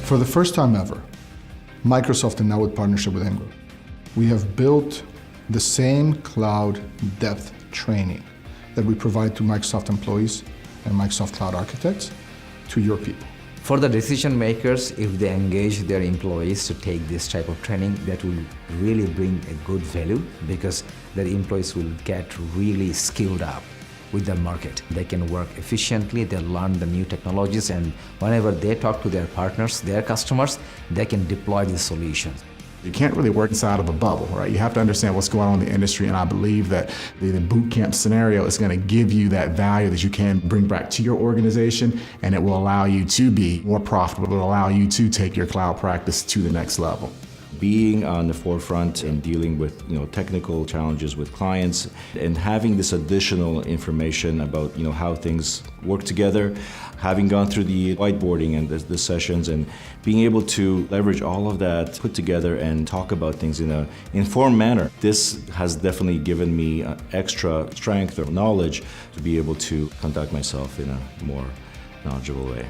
For the first time ever, Microsoft, and now with partnership with Ingram, we have built the same cloud depth training that we provide to Microsoft employees and Microsoft Cloud architects to your people. For the decision makers, if they engage their employees to take this type of training, that will really bring a good value because their employees will get really skilled up with the market. They can work efficiently, they'll learn the new technologies, and whenever they talk to their partners, their customers, they can deploy these solutions. You can't really work inside of a bubble, right? You have to understand what's going on in the industry, and I believe that the bootcamp scenario is going to give you that value that you can bring back to your organization, and it will allow you to be more profitable. It will allow you to take your cloud practice to the next level. Being on the forefront and dealing with technical challenges with clients and having this additional information about how things work together, having gone through the whiteboarding and the sessions and being able to leverage all of that, put together and talk about things in an informed manner. This has definitely given me extra strength or knowledge to be able to conduct myself in a more knowledgeable way.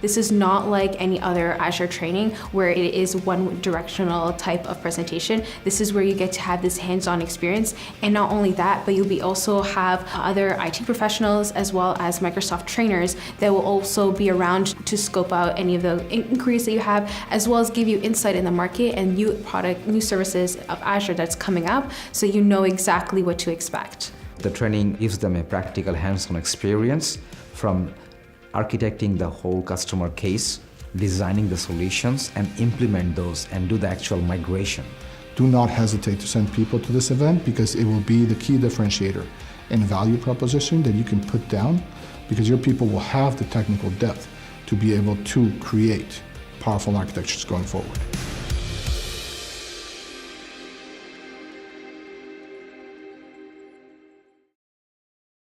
This is not like any other Azure training where it is one directional type of presentation. This is where you get to have this hands-on experience. And not only that, but you'll also have other IT professionals as well as Microsoft trainers that will also be around to scope out any of the inquiries that you have, as well as give you insight in the market and new services of Azure that's coming up, so you know exactly what to expect. The training gives them a practical hands-on experience from architecting the whole customer case, designing the solutions, and implement those and do the actual migration. Do not hesitate to send people to this event because it will be the key differentiator and value proposition that you can put down because your people will have the technical depth to be able to create powerful architectures going forward.